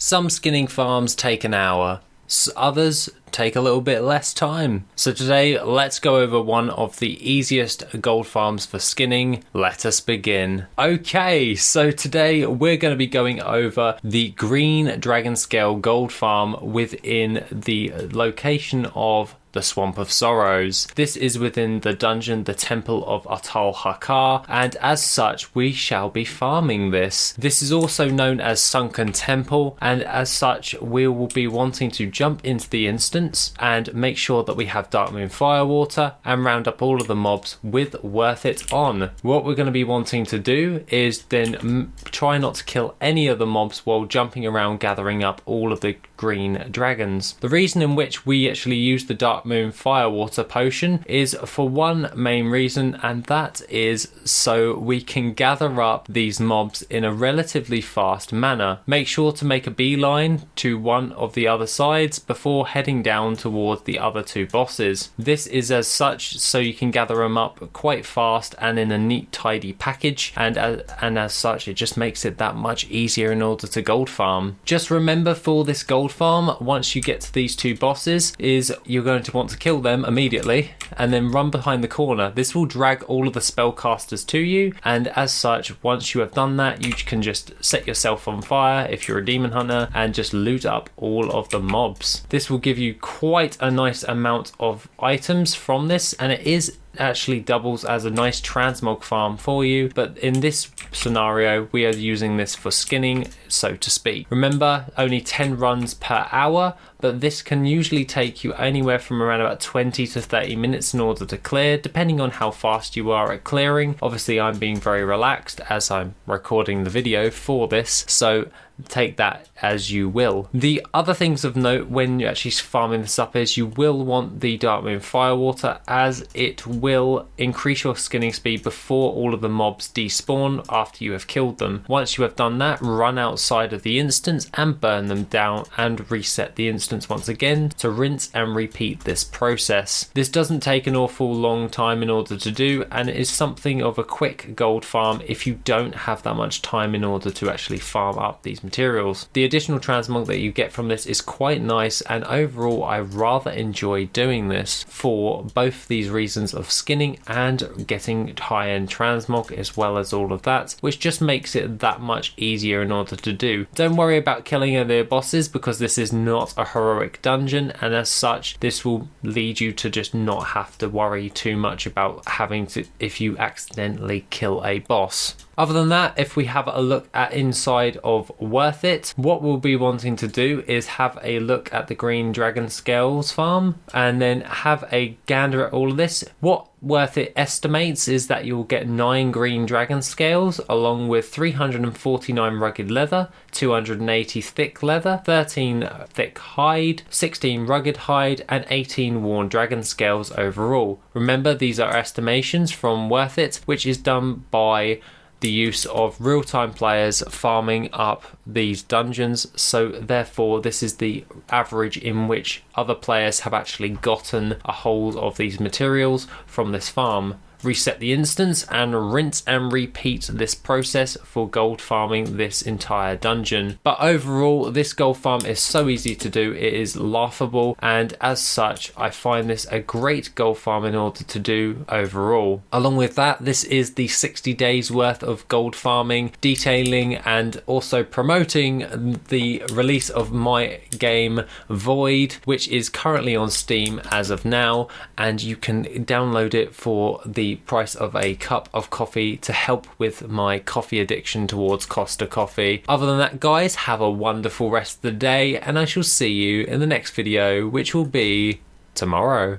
Some skinning farms take an hour, others take a little bit less time. So today, let's go over one of the easiest gold farms for skinning. Let us begin. Okay, so today we're going to be going over the Green Dragon Scale gold farm within the location of the Swamp of Sorrows. This is within the dungeon, the Temple of 𝐸𝐸, and as such we shall be farming this. This is also known as Sunken Temple, and as such we will be wanting to jump into the instance and make sure that we have Darkmoon Firewater and round up all of the mobs with Worth It on. What we're going to be wanting to do is then try not to kill any of the mobs while jumping around gathering up all of the green dragons. The reason in which we actually use the Darkmoon Firewater potion is for one main reason, and that is so we can gather up these mobs in a relatively fast manner. Make sure to make a beeline to one of the other sides before heading down towards the other two bosses. This is as such so you can gather them up quite fast and in a neat tidy package, and as such it just makes it that much easier in order to gold farm. Just remember, for this gold farm, once you get to these two bosses, is you're going to want to kill them immediately and then run behind the corner. This will drag all of the spellcasters to you, and as such once you have done that you can just set yourself on fire if you're a demon hunter and just loot up all of the mobs. This will give you quite a nice amount of items from this, and it is actually doubles as a nice transmog farm for you, but in this scenario we are using this for skinning, so to speak. Remember, only 10 runs per hour, but this can usually take you anywhere from around about 20 to 30 minutes in order to clear, depending on how fast you are at clearing. Obviously I'm being very relaxed as I'm recording the video for this, so take that as you will. The other things of note when you're actually farming this up is you will want the Darkmoon Firewater, as it will increase your skinning speed before all of the mobs despawn after you have killed them. Once you have done that, run outside of the instance and burn them down and reset the instance once again to rinse and repeat this process. This doesn't take an awful long time in order to do, and it is something of a quick gold farm if you don't have that much time in order to actually farm up these materials. The additional transmog that you get from this is quite nice, and overall I rather enjoy doing this for both these reasons of skinning and getting high-end transmog as well as all of that, which just makes it that much easier in order to do. Don't worry about killing any of the bosses because this is not a heroic dungeon, and as such this will lead you to just not have to worry too much about having to, if you accidentally kill a boss. Other than that, if we have a look at inside of Worth It, what we'll be wanting to do is have a look at the Green Dragon Scales farm and then have a gander at all of this. What Worth It estimates is that you'll get 9 green dragon scales along with 349 rugged leather, 280 thick leather, 13 thick hide, 16 rugged hide, and 18 worn dragon scales overall. Remember, these are estimations from Worth It, which is done by the use of real-time players farming up these dungeons, so therefore this is the average in which other players have actually gotten a hold of these materials from this farm. Reset the instance and rinse and repeat this process for gold farming this entire dungeon. But overall, this gold farm is so easy to do, it is laughable, and as such I find this a great gold farm in order to do overall. Along with that, this is the 60 days worth of gold farming, detailing and also promoting the release of my game Void, which is currently on Steam as of now, and you can download it for the price of a cup of coffee to help with my coffee addiction towards Costa Coffee. Other than that, guys, have a wonderful rest of the day, and I shall see you in the next video, which will be tomorrow.